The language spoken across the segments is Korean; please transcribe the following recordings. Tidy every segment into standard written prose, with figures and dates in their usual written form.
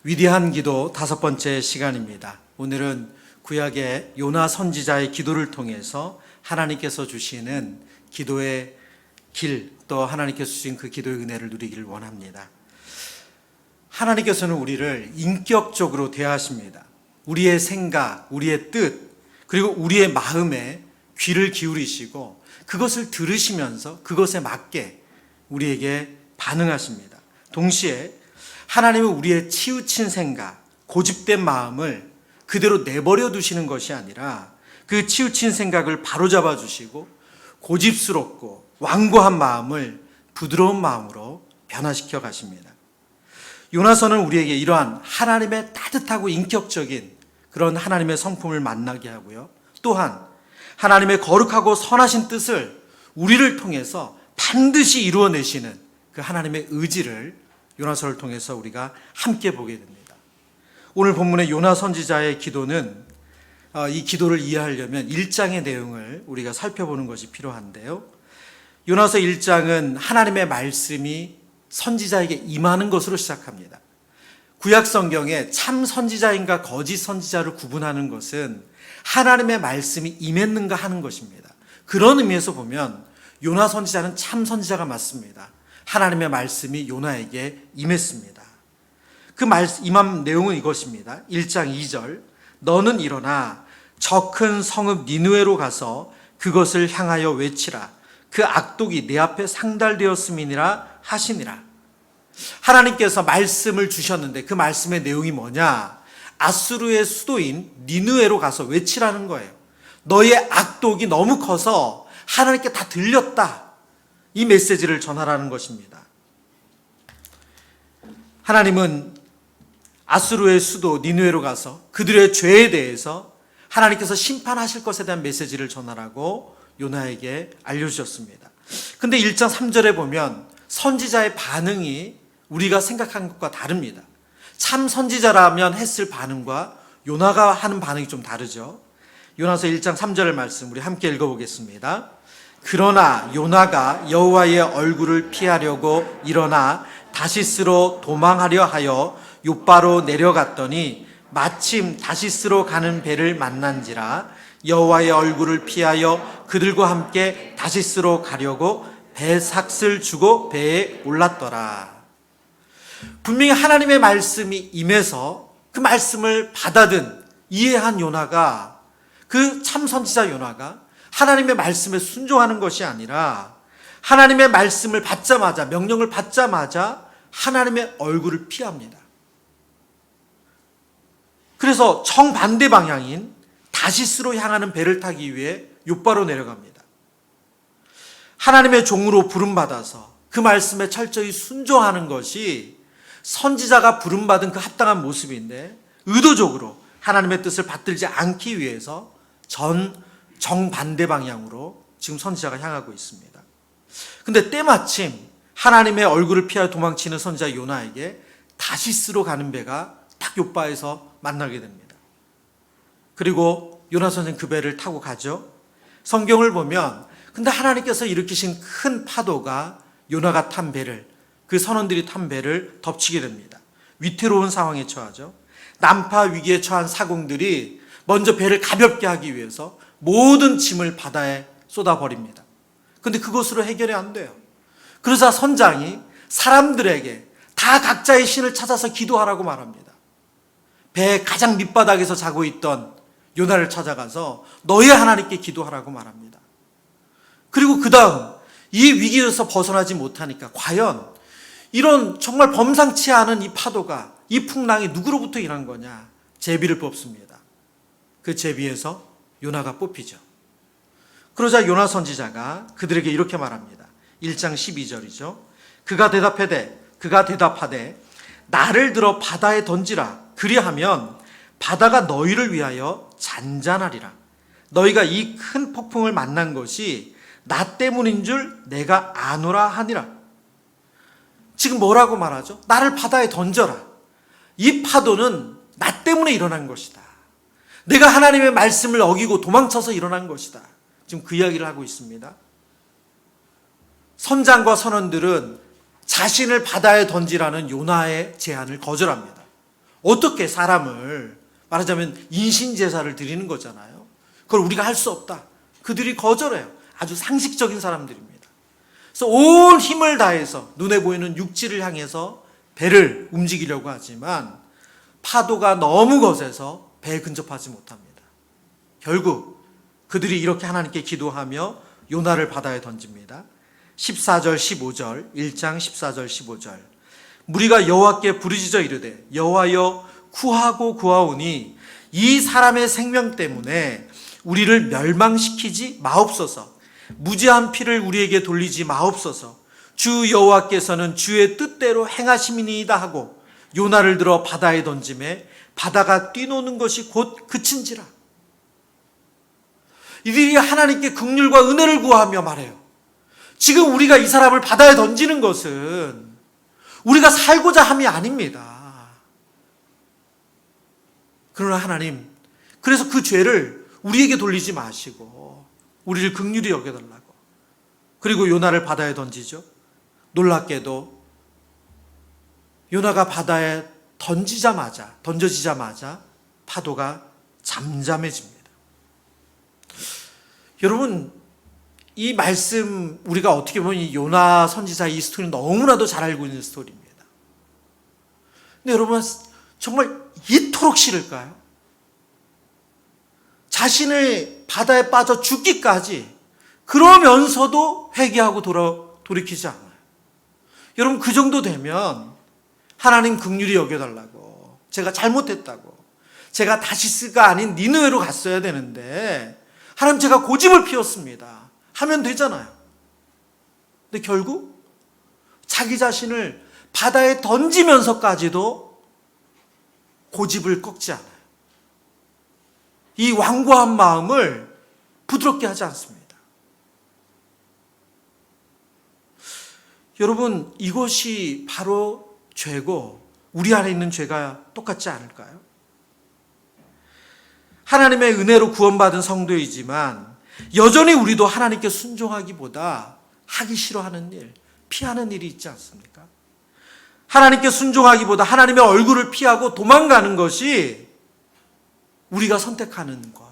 위대한 기도 5번째 시간입니다. 오늘은 구약의 요나 선지자의 기도를 통해서 하나님께서 주시는 기도의 길, 또 하나님께서 주신 그 기도의 은혜를 누리기를 원합니다. 하나님께서는 우리를 인격적으로 대하십니다. 우리의 생각, 우리의 뜻, 그리고 우리의 마음에 귀를 기울이시고 그것을 들으시면서 그것에 맞게 우리에게 반응하십니다. 동시에 하나님은 우리의 치우친 생각, 고집된 마음을 그대로 내버려 두시는 것이 아니라 그 치우친 생각을 바로잡아 주시고 고집스럽고 완고한 마음을 부드러운 마음으로 변화시켜 가십니다. 요나서는 우리에게 이러한 하나님의 따뜻하고 인격적인 그런 하나님의 성품을 만나게 하고요. 또한 하나님의 거룩하고 선하신 뜻을 우리를 통해서 반드시 이루어내시는 그 하나님의 의지를 요나서를 통해서 우리가 함께 보게 됩니다. 오늘 본문의 요나 선지자의 기도는 이 기도를 이해하려면 1장의 내용을 우리가 살펴보는 것이 필요한데요. 요나서 1장은 하나님의 말씀이 선지자에게 임하는 것으로 시작합니다. 구약 성경에 참 선지자인가 거짓 선지자를 구분하는 것은 하나님의 말씀이 임했는가 하는 것입니다. 그런 의미에서 보면 요나 선지자는 참 선지자가 맞습니다. 하나님의 말씀이 요나에게 임했습니다. 그 임한 내용은 이것입니다. 1장 2절, 너는 일어나 저 큰 성읍 니느웨로 가서 그것을 향하여 외치라. 그 악독이 내 앞에 상달되었음이니라 하시니라. 하나님께서 말씀을 주셨는데 그 말씀의 내용이 뭐냐? 아수르의 수도인 니느웨로 가서 외치라는 거예요. 너의 악독이 너무 커서 하나님께 다 들렸다. 이 메시지를 전하라는 것입니다. 하나님은 아수르의 수도 니느웨로 가서 그들의 죄에 대해서 하나님께서 심판하실 것에 대한 메시지를 전하라고 요나에게 알려주셨습니다. 근데 1장 3절에 보면 선지자의 반응이 우리가 생각한 것과 다릅니다. 참 선지자라면 했을 반응과 요나가 하는 반응이 좀 다르죠. 요나서 1장 3절의 말씀 우리 함께 읽어보겠습니다. 그러나 요나가 여호와의 얼굴을 피하려고 일어나 다시스로 도망하려 하여 욥바로 내려갔더니 마침 다시스로 가는 배를 만난지라. 여호와의 얼굴을 피하여 그들과 함께 다시스로 가려고 배삭을 주고 배에 올랐더라. 분명히 하나님의 말씀이 임해서 그 말씀을 받아든 이해한 요나가, 그 참 선지자 요나가 하나님의 말씀에 순종하는 것이 아니라 하나님의 말씀을 받자마자, 명령을 받자마자 하나님의 얼굴을 피합니다. 그래서 정반대 방향인 다시스로 향하는 배를 타기 위해 욥바로 내려갑니다. 하나님의 종으로 부름받아서 그 말씀에 철저히 순종하는 것이 선지자가 부름받은 그 합당한 모습인데, 의도적으로 하나님의 뜻을 받들지 않기 위해서 정반대 방향으로 지금 선지자가 향하고 있습니다. 근데 때마침 하나님의 얼굴을 피하여 도망치는 선지자 요나에게 다시스로 가는 배가 딱 욥바에서 만나게 됩니다. 그리고 요나 선생 그 배를 타고 가죠. 성경을 보면 근데 하나님께서 일으키신 큰 파도가 요나가 탄 배를, 그 선원들이 탄 배를 덮치게 됩니다. 위태로운 상황에 처하죠. 난파 위기에 처한 사공들이 먼저 배를 가볍게 하기 위해서 모든 짐을 바다에 쏟아버립니다. 근데 그것으로 해결이 안 돼요. 그러자 선장이 사람들에게 다 각자의 신을 찾아서 기도하라고 말합니다. 배의 가장 밑바닥에서 자고 있던 요나를 찾아가서 너의 하나님께 기도하라고 말합니다. 그리고 그 다음 이 위기에서 벗어나지 못하니까 과연 이런 정말 범상치 않은 이 파도가, 이 풍랑이 누구로부터 일한 거냐? 제비를 뽑습니다. 그 제비에서 요나가 뽑히죠. 그러자 요나 선지자가 그들에게 이렇게 말합니다. 1장 12절이죠. 그가 대답하되 나를 들어 바다에 던지라. 그리하면 바다가 너희를 위하여 잔잔하리라. 너희가 이 큰 폭풍을 만난 것이 나 때문인 줄 내가 아노라 하니라. 지금 뭐라고 말하죠? 나를 바다에 던져라. 이 파도는 나 때문에 일어난 것이다. 내가 하나님의 말씀을 어기고 도망쳐서 일어난 것이다. 지금 그 이야기를 하고 있습니다. 선장과 선원들은 자신을 바다에 던지라는 요나의 제안을 거절합니다. 어떻게 사람을 말하자면 인신제사를 드리는 거잖아요. 그걸 우리가 할 수 없다. 그들이 거절해요. 아주 상식적인 사람들입니다. 그래서 온 힘을 다해서 눈에 보이는 육지를 향해서 배를 움직이려고 하지만 파도가 너무 거세서 배에 근접하지 못합니다. 결국 그들이 이렇게 하나님께 기도하며 요나를 바다에 던집니다. 14절 15절 1장 14절 15절 무리가 여호와께 부르짖어 이르되 여호와여 구하고 구하오니 이 사람의 생명 때문에 우리를 멸망시키지 마옵소서. 무죄한 피를 우리에게 돌리지 마옵소서. 주 여호와께서는 주의 뜻대로 행하심이니이다 하고 요나를 들어 바다에 던짐에 바다가 뛰노는 것이 곧 그친지라. 이들이 하나님께 긍휼과 은혜를 구하며 말해요. 지금 우리가 이 사람을 바다에 던지는 것은 우리가 살고자 함이 아닙니다. 그러나 하나님, 그래서 그 죄를 우리에게 돌리지 마시고 우리를 긍휼히 여겨달라고. 그리고 요나를 바다에 던지죠. 놀랍게도 요나가 바다에 던져지자마자 파도가 잠잠해집니다. 여러분, 이 말씀 우리가 어떻게 보면 이 요나 선지자 이 스토리는 너무나도 잘 알고 있는 스토리입니다. 근데 여러분 정말 이토록 싫을까요? 자신을 바다에 빠져 죽기까지 그러면서도 회개하고 돌이키지 않아요. 여러분 그 정도 되면 하나님 긍휼히 여겨달라고, 제가 잘못했다고, 제가 다시스가 아닌 니느웨로 갔어야 되는데 하나님 제가 고집을 피웠습니다 하면 되잖아요. 근데 결국 자기 자신을 바다에 던지면서까지도 고집을 꺾지 않아요. 이 완고한 마음을 부드럽게 하지 않습니다. 여러분, 이것이 바로 죄고 우리 안에 있는 죄가 똑같지 않을까요? 하나님의 은혜로 구원받은 성도이지만 여전히 우리도 하나님께 순종하기보다 하기 싫어하는 일, 피하는 일이 있지 않습니까? 하나님께 순종하기보다 하나님의 얼굴을 피하고 도망가는 것이 우리가 선택하는 것.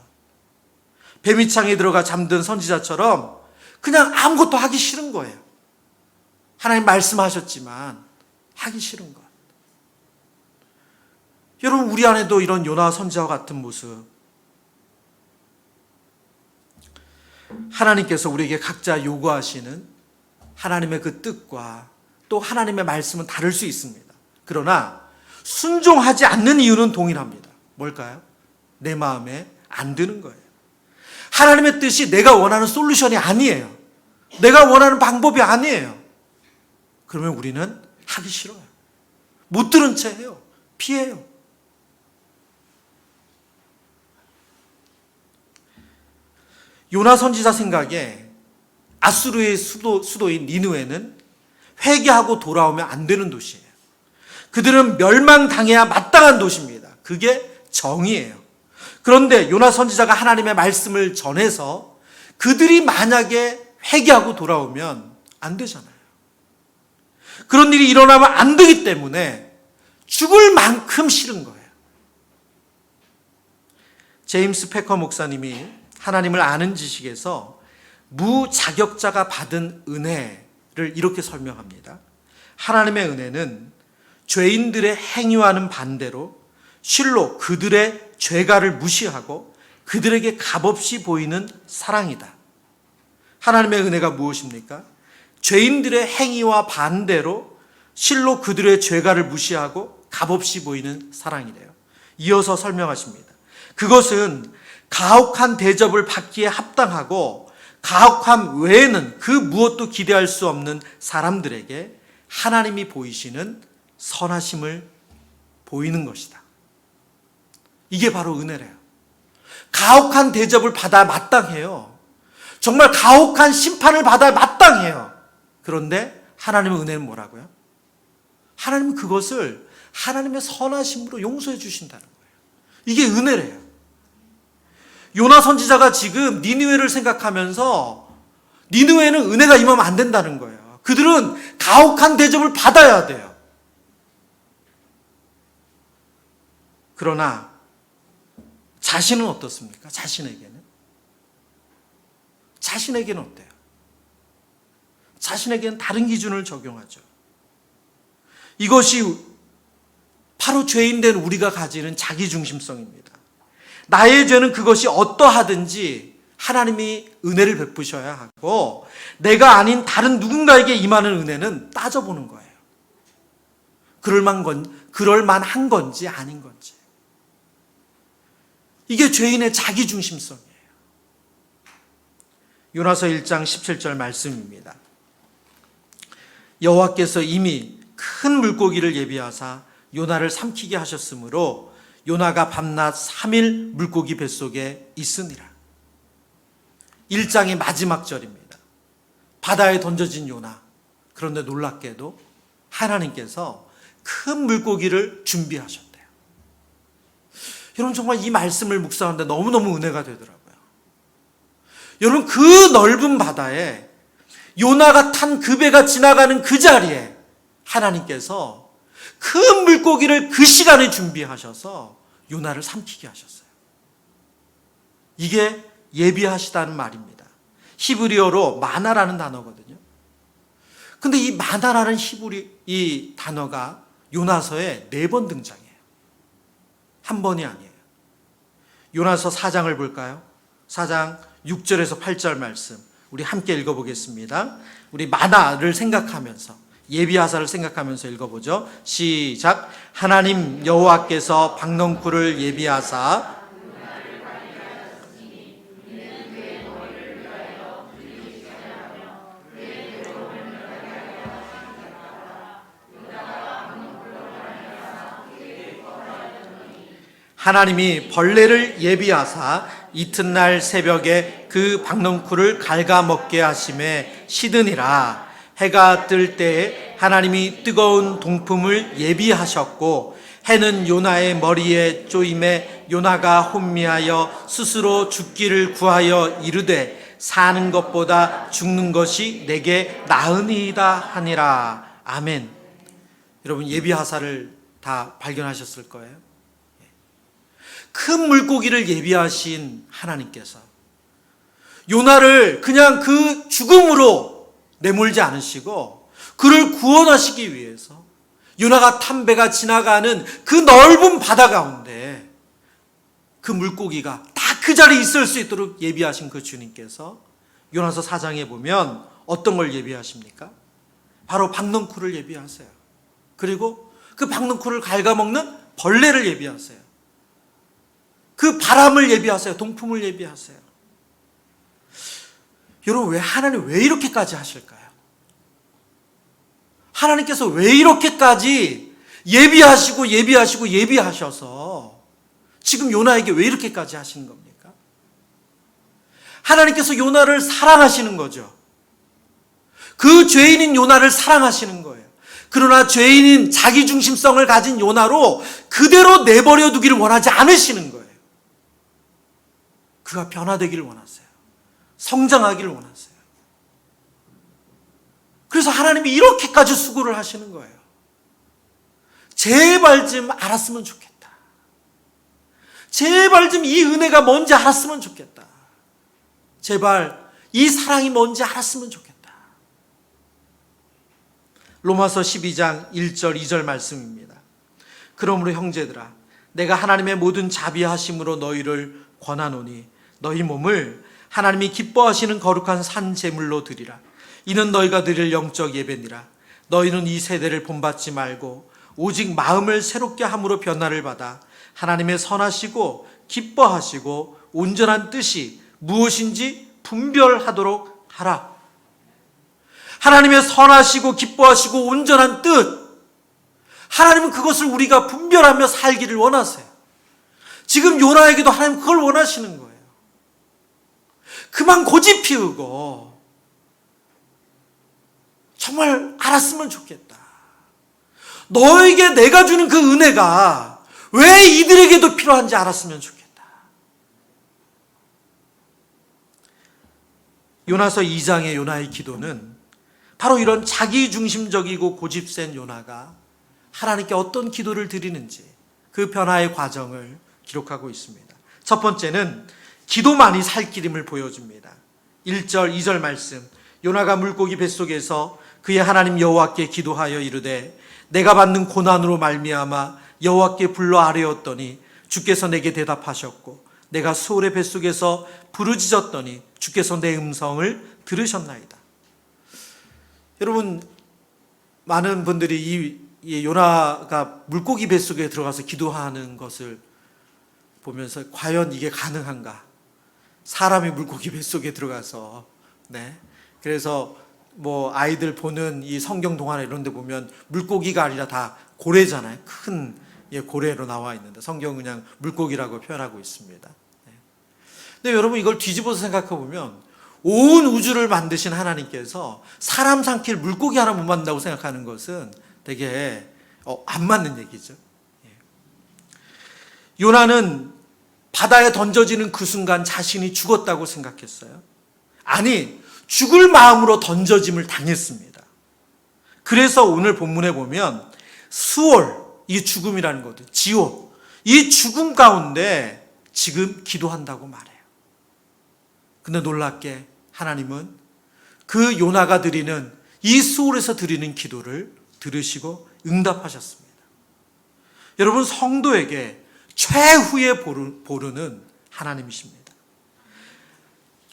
뱀이창에 들어가 잠든 선지자처럼 그냥 아무것도 하기 싫은 거예요. 하나님 말씀하셨지만 하기 싫은 것. 여러분, 우리 안에도 이런 요나 선지자와 같은 모습, 하나님께서 우리에게 각자 요구하시는 하나님의 그 뜻과 또 하나님의 말씀은 다를 수 있습니다. 그러나 순종하지 않는 이유는 동일합니다. 뭘까요? 내 마음에 안 드는 거예요. 하나님의 뜻이 내가 원하는 솔루션이 아니에요. 내가 원하는 방법이 아니에요. 그러면 우리는 하기 싫어요. 못 들은 채 해요. 피해요. 요나 선지자 생각에 아수르의 수도인 니느웨는 회개하고 돌아오면 안 되는 도시예요. 그들은 멸망당해야 마땅한 도시입니다. 그게 정의예요. 그런데 요나 선지자가 하나님의 말씀을 전해서 그들이 만약에 회개하고 돌아오면 안 되잖아요. 그런 일이 일어나면 안 되기 때문에 죽을 만큼 싫은 거예요. 제임스 패커 목사님이 하나님을 아는 지식에서 무자격자가 받은 은혜를 이렇게 설명합니다. 하나님의 은혜는 죄인들의 행위와는 반대로 실로 그들의 죄가를 무시하고 그들에게 값없이 보이는 사랑이다. 하나님의 은혜가 무엇입니까? 죄인들의 행위와 반대로 실로 그들의 죄가를 무시하고 값없이 보이는 사랑이래요. 이어서 설명하십니다. 그것은 가혹한 대접을 받기에 합당하고 가혹함 외에는 그 무엇도 기대할 수 없는 사람들에게 하나님이 보이시는 선하심을 보이는 것이다. 이게 바로 은혜래요. 가혹한 대접을 받아 마땅해요. 정말 가혹한 심판을 받아 마땅해요. 그런데 하나님의 은혜는 뭐라고요? 하나님은 그것을 하나님의 선하심으로 용서해 주신다는 거예요. 이게 은혜래요. 요나 선지자가 지금 니느웨를 생각하면서 니느웨는 은혜가 임하면 안 된다는 거예요. 그들은 가혹한 대접을 받아야 돼요. 그러나 자신은 어떻습니까? 자신에게는 어때요? 자신에게는 다른 기준을 적용하죠. 이것이 바로 죄인된 우리가 가지는 자기중심성입니다. 나의 죄는 그것이 어떠하든지 하나님이 은혜를 베푸셔야 하고, 내가 아닌 다른 누군가에게 임하는 은혜는 따져보는 거예요. 그럴만한 건지 아닌 건지. 이게 죄인의 자기중심성이에요. 요나서 1장 17절 말씀입니다. 여호와께서 이미 큰 물고기를 예비하사 요나를 삼키게 하셨으므로 요나가 밤낮 3일 물고기 뱃속에 있으니라. 1장의 마지막 절입니다. 바다에 던져진 요나. 그런데 놀랍게도 하나님께서 큰 물고기를 준비하셨대요. 여러분, 정말 이 말씀을 묵상하는데 너무너무 은혜가 되더라고요. 여러분, 그 넓은 바다에 요나가 탄 그 배가 지나가는 그 자리에 하나님께서 큰 물고기를 그 시간에 준비하셔서 요나를 삼키게 하셨어요. 이게 예비하시다는 말입니다. 히브리어로 마나라는 단어거든요. 근데 이 마나라는 이 단어가 요나서에 4번 등장해요. 한 번이 아니에요. 요나서 4장을 볼까요? 4장 6절에서 8절 말씀 우리 함께 읽어보겠습니다. 우리 마나를 생각하면서, 예비하사를 생각하면서 읽어보죠. 시작. 하나님 여호와께서 박넝쿨을 예비하사 하나님이 벌레를 예비하사 이튿날 새벽에 그 박넝쿨을 갉아먹게 하심에 시드니라. 해가 뜰 때에 하나님이 뜨거운 동품을 예비하셨고 해는 요나의 머리에 쪼임에 요나가 혼미하여 스스로 죽기를 구하여 이르되 사는 것보다 죽는 것이 내게 나으니이다 하니라. 아멘. 여러분, 예비하사를 다 발견하셨을 거예요. 큰 물고기를 예비하신 하나님께서 요나를 그냥 그 죽음으로 내몰지 않으시고 그를 구원하시기 위해서 요나가 탄 배가 지나가는 그 넓은 바다 가운데 그 물고기가 다 그 자리에 있을 수 있도록 예비하신 그 주님께서 요나서 4장에 보면 어떤 걸 예비하십니까? 바로 박넝쿨을 예비하세요. 그리고 그 박넝쿨을 갉아먹는 벌레를 예비하세요. 그 바람을 예비하세요. 동품을 예비하세요. 여러분, 하나님 왜 이렇게까지 하실까요? 하나님께서 왜 이렇게까지 예비하셔서 지금 요나에게 왜 이렇게까지 하시는 겁니까? 하나님께서 요나를 사랑하시는 거죠. 그 죄인인 요나를 사랑하시는 거예요. 그러나 죄인인 자기중심성을 가진 요나로 그대로 내버려 두기를 원하지 않으시는 거예요. 그가 변화되기를 원하세요. 성장하기를 원하세요. 그래서 하나님이 이렇게까지 수고를 하시는 거예요. 제발 좀 알았으면 좋겠다. 제발 좀 이 은혜가 뭔지 알았으면 좋겠다. 제발 이 사랑이 뭔지 알았으면 좋겠다. 로마서 12장 1절 2절 말씀입니다. 그러므로 형제들아, 내가 하나님의 모든 자비하심으로 너희를 권하노니 너희 몸을 하나님이 기뻐하시는 거룩한 산 제물로 드리라. 이는 너희가 드릴 영적 예배니라. 너희는 이 세대를 본받지 말고 오직 마음을 새롭게 함으로 변화를 받아 하나님의 선하시고 기뻐하시고 온전한 뜻이 무엇인지 분별하도록 하라. 하나님의 선하시고 기뻐하시고 온전한 뜻, 하나님은 그것을 우리가 분별하며 살기를 원하세요. 지금 요나에게도 하나님 그걸 원하시는 거예요. 그만 고집 피우고 정말 알았으면 좋겠다. 너에게 내가 주는 그 은혜가 왜 이들에게도 필요한지 알았으면 좋겠다. 요나서 2장의 요나의 기도는 바로 이런 자기중심적이고 고집센 요나가 하나님께 어떤 기도를 드리는지 그 그 변화의 과정을 기록하고 있습니다. 첫 번째는 기도만이 살 길임을 보여줍니다. 1절, 2절 말씀. 요나가 물고기 뱃속에서 그의 하나님 여호와께 기도하여 이르되 내가 받는 고난으로 말미암아 여호와께 불러 아뢰었더니 주께서 내게 대답하셨고 내가 수월의 뱃속에서 부르짖었더니 주께서 내 음성을 들으셨나이다. 여러분, 많은 분들이 이 요나가 물고기 뱃속에 들어가서 기도하는 것을 보면서 과연 이게 가능한가? 사람이 물고기 뱃속에 들어가서, 그래서 뭐 아이들 보는 이 성경 동화나 이런 데 보면 물고기가 아니라 다 고래잖아요. 큰 고래로 나와 있는데 성경은 그냥 물고기라고 표현하고 있습니다. 근데 여러분, 이걸 뒤집어서 생각해 보면 온 우주를 만드신 하나님께서 사람 삼킬 물고기 하나 못 만든다고 생각하는 것은 되게 안 맞는 얘기죠. 요나는 바다에 던져지는 그 순간 자신이 죽었다고 생각했어요. 아니, 죽을 마음으로 던져짐을 당했습니다. 그래서 오늘 본문에 보면 수월, 이 죽음이라는 것도 지옥, 이 죽음 가운데 지금 기도한다고 말해요. 근데 놀랍게 하나님은 그 요나가 드리는 이 수월에서 드리는 기도를 들으시고 응답하셨습니다. 여러분, 성도에게 최후의 보루는 하나님이십니다.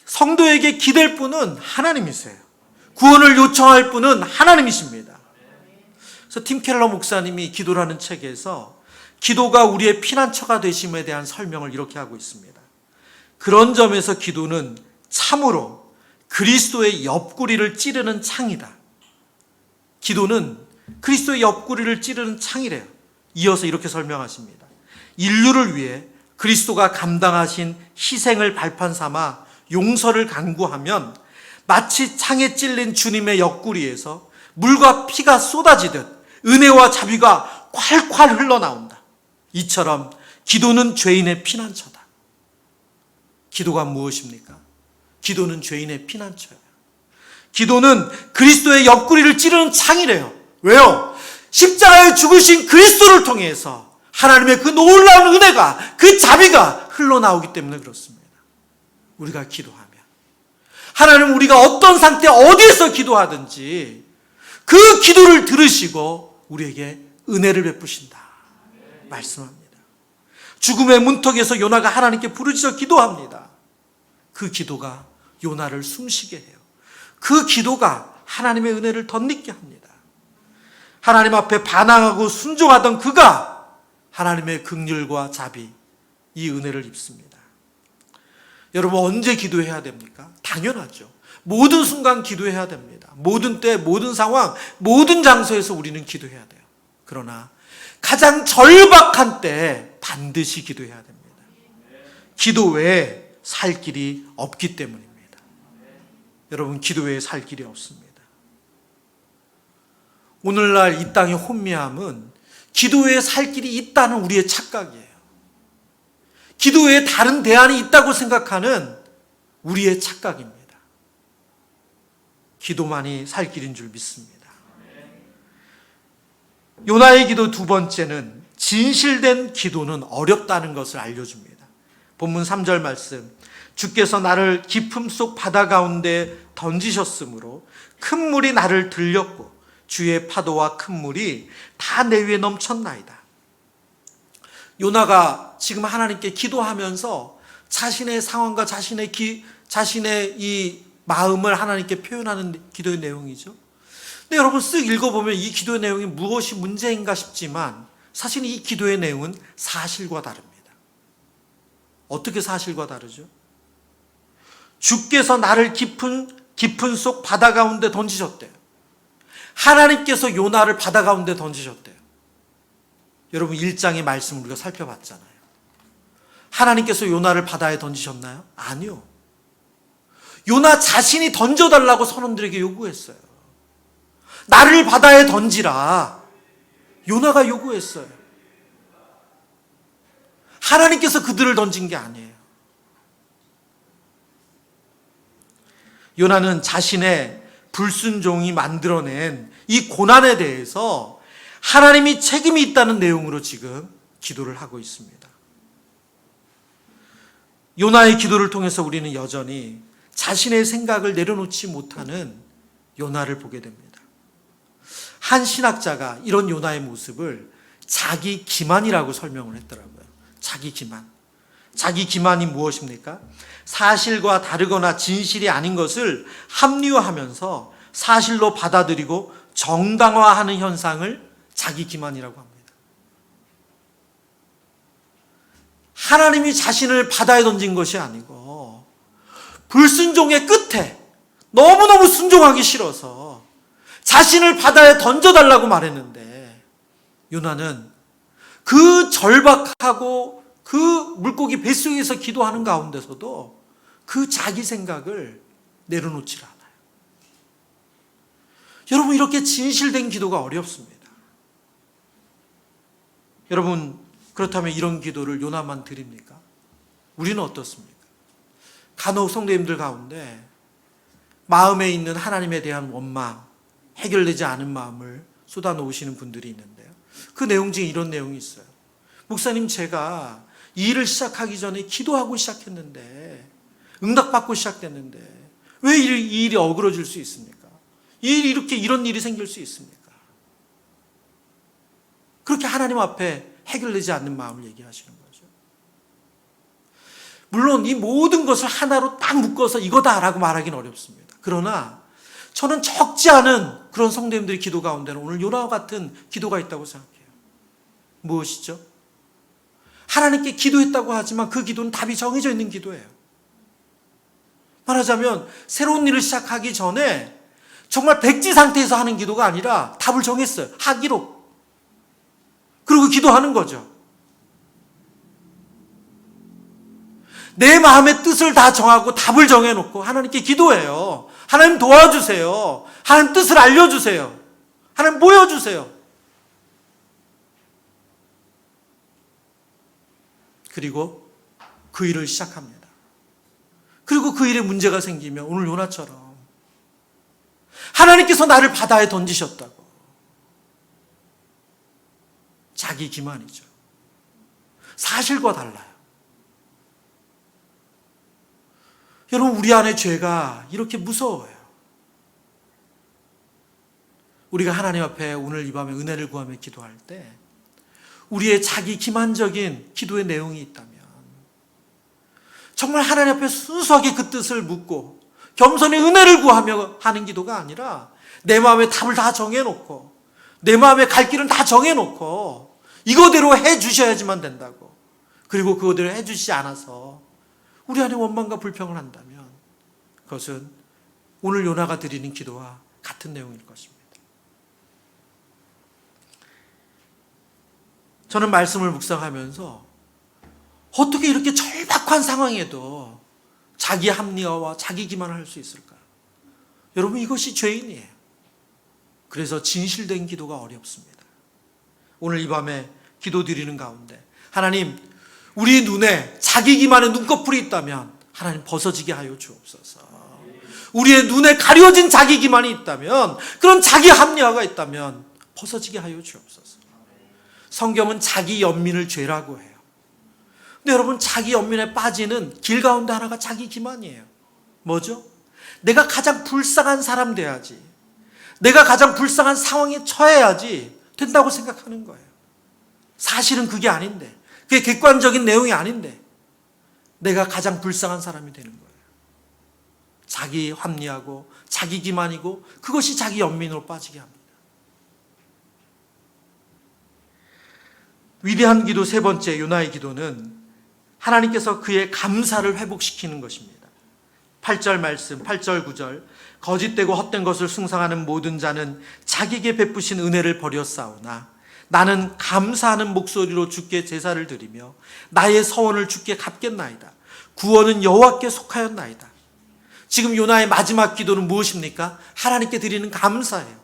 성도에게 기댈 분은 하나님이세요. 구원을 요청할 분은 하나님이십니다. 그래서 팀 켈러 목사님이 기도라는 책에서 기도가 우리의 피난처가 되심에 대한 설명을 이렇게 하고 있습니다. 그런 점에서 기도는 참으로 그리스도의 옆구리를 찌르는 창이다. 기도는 그리스도의 옆구리를 찌르는 창이래요. 이어서 이렇게 설명하십니다. 인류를 위해 그리스도가 감당하신 희생을 발판 삼아 용서를 간구하면 마치 창에 찔린 주님의 옆구리에서 물과 피가 쏟아지듯 은혜와 자비가 콸콸 흘러나온다. 이처럼 기도는 죄인의 피난처다. 기도가 무엇입니까? 기도는 죄인의 피난처예요. 기도는 그리스도의 옆구리를 찌르는 창이래요. 왜요? 십자가에 죽으신 그리스도를 통해서 하나님의 그 놀라운 은혜가, 그 자비가 흘러나오기 때문에 그렇습니다. 우리가 기도하면 하나님은 우리가 어떤 상태, 어디에서 기도하든지 그 기도를 들으시고 우리에게 은혜를 베푸신다 말씀합니다. 죽음의 문턱에서 요나가 하나님께 부르짖어 기도합니다. 그 기도가 요나를 숨쉬게 해요. 그 기도가 하나님의 은혜를 덧입게 합니다. 하나님 앞에 반항하고 순종하던 그가 하나님의 긍휼과 자비, 이 은혜를 입습니다. 여러분, 언제 기도해야 됩니까? 당연하죠. 모든 순간 기도해야 됩니다. 모든 때, 모든 상황, 모든 장소에서 우리는 기도해야 돼요. 그러나 가장 절박한 때 반드시 기도해야 됩니다. 기도 외에 살 길이 없기 때문입니다. 여러분, 기도 외에 살 길이 없습니다. 오늘날 이 땅의 혼미함은 기도 외에 살 길이 있다는 우리의 착각이에요. 기도 외에 다른 대안이 있다고 생각하는 우리의 착각입니다. 기도만이 살 길인 줄 믿습니다. 요나의 기도 두 번째는 진실된 기도는 어렵다는 것을 알려줍니다. 본문 3절 말씀. 주께서 나를 깊음 속 바다 가운데 던지셨으므로 큰 물이 나를 들렸고 주의 파도와 큰 물이 다 내 위에 넘쳤나이다. 요나가 지금 하나님께 기도하면서 자신의 상황과 자신의 이 마음을 하나님께 표현하는 기도의 내용이죠. 근데 여러분, 쓱 읽어보면 이 기도의 내용이 무엇이 문제인가 싶지만 사실 이 기도의 내용은 사실과 다릅니다. 어떻게 사실과 다르죠? 주께서 나를 깊은 속 바다 가운데 던지셨대요. 하나님께서 요나를 바다 가운데 던지셨대요. 여러분, 1장의 말씀을 우리가 살펴봤잖아요. 하나님께서 요나를 바다에 던지셨나요? 아니요. 요나 자신이 던져달라고 선원들에게 요구했어요. 나를 바다에 던지라. 요나가 요구했어요. 하나님께서 그들을 던진 게 아니에요. 요나는 자신의 불순종이 만들어낸 이 고난에 대해서 하나님이 책임이 있다는 내용으로 지금 기도를 하고 있습니다. 요나의 기도를 통해서 우리는 여전히 자신의 생각을 내려놓지 못하는 요나를 보게 됩니다. 한 신학자가 이런 요나의 모습을 자기 기만이라고 설명을 했더라고요. 자기 기만. 자기 기만이 무엇입니까? 사실과 다르거나 진실이 아닌 것을 합리화하면서 사실로 받아들이고 정당화하는 현상을 자기 기만이라고 합니다. 하나님이 자신을 바다에 던진 것이 아니고 불순종의 끝에 너무너무 순종하기 싫어서 자신을 바다에 던져달라고 말했는데 요나는 그 절박하고 그 물고기 뱃속에서 기도하는 가운데서도 그 자기 생각을 내려놓질 않아요. 여러분, 이렇게 진실된 기도가 어렵습니다. 여러분, 그렇다면 이런 기도를 요나만 드립니까? 우리는 어떻습니까? 간혹 성도님들 가운데 마음에 있는 하나님에 대한 원망, 해결되지 않은 마음을 쏟아놓으시는 분들이 있는데요. 그 내용 중에 이런 내용이 있어요. 목사님, 제가 이 일을 시작하기 전에 기도하고 시작했는데, 응답받고 시작됐는데 왜 이 일이 어그러질 수 있습니까? 이런 일이 생길 수 있습니까? 그렇게 하나님 앞에 해결되지 않는 마음을 얘기하시는 거죠. 물론 이 모든 것을 하나로 딱 묶어서 이거다라고 말하기는 어렵습니다. 그러나 저는 적지 않은 그런 성도님들의 기도 가운데는 오늘 요나와 같은 기도가 있다고 생각해요. 무엇이죠? 하나님께 기도했다고 하지만 그 기도는 답이 정해져 있는 기도예요. 말하자면 새로운 일을 시작하기 전에 정말 백지 상태에서 하는 기도가 아니라 답을 정했어요. 하기로. 그리고 기도하는 거죠. 내 마음의 뜻을 다 정하고 답을 정해놓고 하나님께 기도해요. 하나님 도와주세요. 하나님 뜻을 알려주세요. 하나님 보여주세요. 그리고 그 일을 시작합니다. 그리고 그 일에 문제가 생기면 오늘 요나처럼 하나님께서 나를 바다에 던지셨다고. 자기 기만이죠. 사실과 달라요. 여러분, 우리 안에 죄가 이렇게 무서워요. 우리가 하나님 앞에 오늘 이 밤에 은혜를 구하며 기도할 때 우리의 자기 기만적인 기도의 내용이 있다면 정말 하나님 앞에 순수하게 그 뜻을 묻고 겸손히 은혜를 구하며 하는 기도가 아니라 내 마음에 답을 다 정해놓고 내 마음에 갈 길은 다 정해놓고 이거대로 해주셔야지만 된다고, 그리고 그거대로 해주시지 않아서 우리 안에 원망과 불평을 한다면 그것은 오늘 요나가 드리는 기도와 같은 내용일 것입니다. 저는 말씀을 묵상하면서 어떻게 이렇게 절박한 상황에도 자기 합리화와 자기 기만을 할 수 있을까? 여러분, 이것이 죄인이에요. 그래서 진실된 기도가 어렵습니다. 오늘 이 밤에 기도 드리는 가운데 하나님, 우리 눈에 자기 기만의 눈꺼풀이 있다면 하나님 벗어지게 하여 주옵소서. 우리의 눈에 가려진 자기 기만이 있다면, 그런 자기 합리화가 있다면 벗어지게 하여 주옵소서. 성경은 자기 연민을 죄라고 해요. 근데 여러분, 자기 연민에 빠지는 길 가운데 하나가 자기 기만이에요. 뭐죠? 내가 가장 불쌍한 사람 돼야지, 내가 가장 불쌍한 상황에 처해야지 된다고 생각하는 거예요. 사실은 그게 아닌데, 그게 객관적인 내용이 아닌데 내가 가장 불쌍한 사람이 되는 거예요. 자기 합리하고 자기 기만이고 그것이 자기 연민으로 빠지게 합니다. 위대한 기도 세 번째, 요나의 기도는 하나님께서 그의 감사를 회복시키는 것입니다. 8절 말씀, 8절 9절. 거짓되고 헛된 것을 숭상하는 모든 자는 자기에게 베푸신 은혜를 버렸사오나 나는 감사하는 목소리로 주께 제사를 드리며 나의 서원을 주께 갚겠나이다. 구원은 여호와께 속하였나이다. 지금 요나의 마지막 기도는 무엇입니까? 하나님께 드리는 감사예요.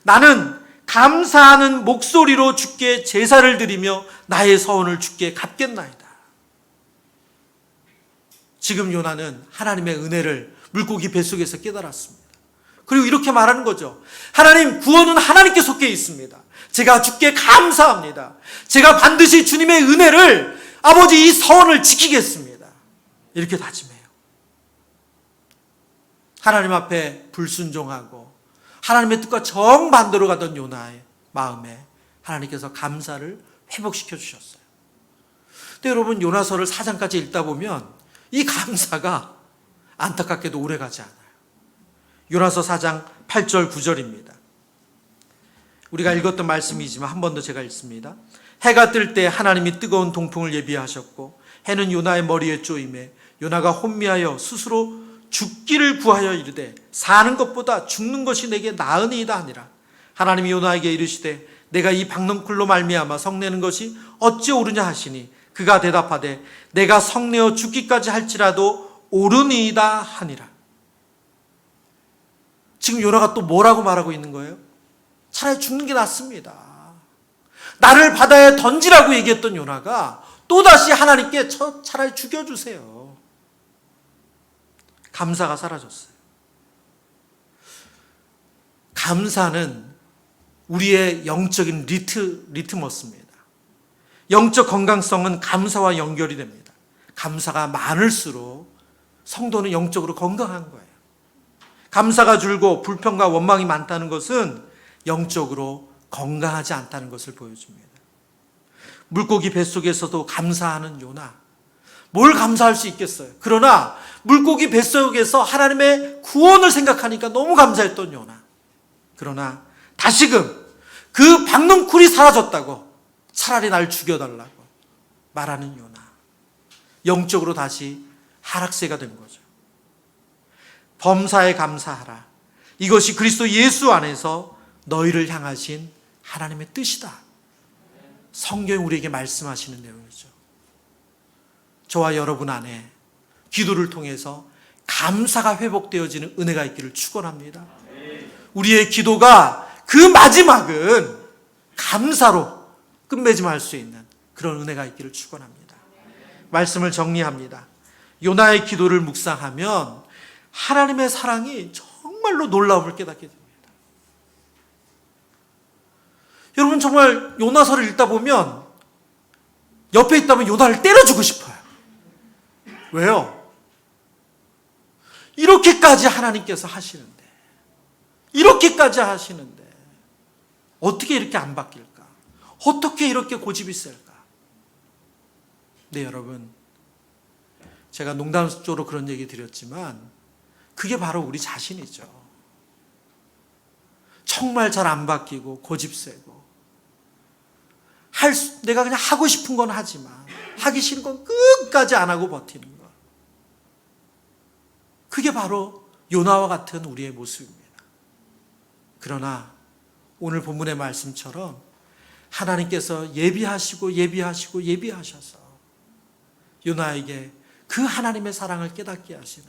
나는 감사하는 목소리로 주께 제사를 드리며 나의 서원을 주께 갚겠나이다. 지금 요나는 하나님의 은혜를 물고기 뱃속에서 깨달았습니다. 그리고 이렇게 말하는 거죠. 하나님, 구원은 하나님께 속해 있습니다. 제가 주께 감사합니다. 제가 반드시 주님의 은혜를, 아버지 이 서원을 지키겠습니다. 이렇게 다짐해요. 하나님 앞에 불순종하고 하나님의 뜻과 정반대로 가던 요나의 마음에 하나님께서 감사를 회복시켜 주셨어요. 근데 여러분, 요나서를 4장까지 읽다 보면 이 감사가 안타깝게도 오래가지 않아요. 요나서 4장 8절 9절입니다. 우리가 읽었던 말씀이지만 한 번 더 제가 읽습니다. 해가 뜰 때 하나님이 뜨거운 동풍을 예비하셨고 해는 요나의 머리에 쪼임에 요나가 혼미하여 스스로 죽기를 구하여 이르되 사는 것보다 죽는 것이 내게 나으니이다 하니라. 하나님이 요나에게 이르시되 내가 이 박넝쿨로 말미암아 성내는 것이 어찌 옳으냐 하시니 그가 대답하되 내가 성내어 죽기까지 할지라도 옳으니이다 하니라. 지금 요나가 또 뭐라고 말하고 있는 거예요? 차라리 죽는 게 낫습니다. 나를 바다에 던지라고 얘기했던 요나가 또다시 하나님께 차라리 죽여주세요. 감사가 사라졌어요. 감사는 우리의 영적인 리트머스입니다. 영적 건강성은 감사와 연결이 됩니다. 감사가 많을수록 성도는 영적으로 건강한 거예요. 감사가 줄고 불평과 원망이 많다는 것은 영적으로 건강하지 않다는 것을 보여줍니다. 물고기 뱃속에서도 감사하는 요나. 뭘 감사할 수 있겠어요? 그러나 물고기 뱃속에서 하나님의 구원을 생각하니까 너무 감사했던 요나. 그러나 다시금 그 박넝쿨이 사라졌다고 차라리 날 죽여달라고 말하는 요나. 영적으로 다시 하락세가 된 거죠. 범사에 감사하라. 이것이 그리스도 예수 안에서 너희를 향하신 하나님의 뜻이다. 성경이 우리에게 말씀하시는 내용이죠. 저와 여러분 안에 기도를 통해서 감사가 회복되어지는 은혜가 있기를 축원합니다. 우리의 기도가 그 마지막은 감사로 끝맺음할 수 있는 그런 은혜가 있기를 축원합니다. 말씀을 정리합니다. 요나의 기도를 묵상하면 하나님의 사랑이 정말로 놀라움을 깨닫게 됩니다. 여러분, 정말 요나서를 읽다 보면 옆에 있다면 요나를 때려주고 싶어요. 왜요? 이렇게까지 하나님께서 하시는데, 이렇게까지 하시는데 어떻게 이렇게 안 바뀔까? 어떻게 이렇게 고집이 셀까? 네, 여러분, 제가 농담적으로 그런 얘기 드렸지만 그게 바로 우리 자신이죠. 정말 잘 안 바뀌고 고집세고 내가 그냥 하고 싶은 건 하지만 하기 싫은 건 끝까지 안 하고 버티는 것. 그게 바로 요나와 같은 우리의 모습입니다. 그러나 오늘 본문의 말씀처럼 하나님께서 예비하셔서 요나에게 그 하나님의 사랑을 깨닫게 하시는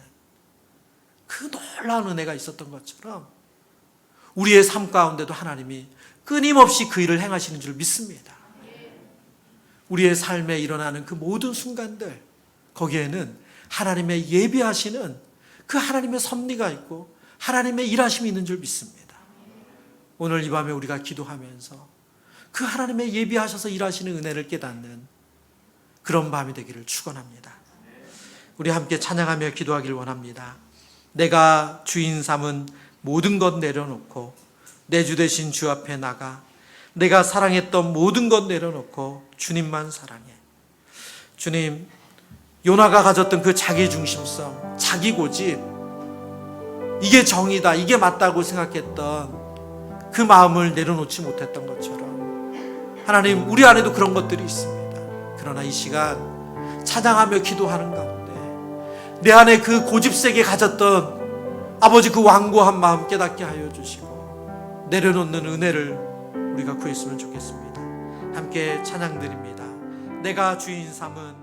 그 놀라운 은혜가 있었던 것처럼 우리의 삶 가운데도 하나님이 끊임없이 그 일을 행하시는 줄 믿습니다. 우리의 삶에 일어나는 그 모든 순간들, 거기에는 하나님의 예비하시는 그 하나님의 섭리가 있고 하나님의 일하심이 있는 줄 믿습니다. 오늘 이 밤에 우리가 기도하면서 그 하나님의 예비하셔서 일하시는 은혜를 깨닫는 그런 밤이 되기를 축원합니다. 우리 함께 찬양하며 기도하기를 원합니다. 내가 주인 삼은 모든 것 내려놓고 내 주 되신 주 앞에 나가 내가 사랑했던 모든 것 내려놓고 주님만 사랑해. 주님, 요나가 가졌던 그 자기중심성, 자기 고집, 이게 정의다, 이게 맞다고 생각했던 그 마음을 내려놓지 못했던 것처럼 하나님, 우리 안에도 그런 것들이 있습니다. 그러나 이 시간 찬양하며 기도하는 가운데 내 안에 그 고집세게 가졌던 아버지 그 완고한 마음 깨닫게 하여 주시고 내려놓는 은혜를 우리가 구했으면 좋겠습니다. 함께 찬양 드립니다. 내가 주인 삼은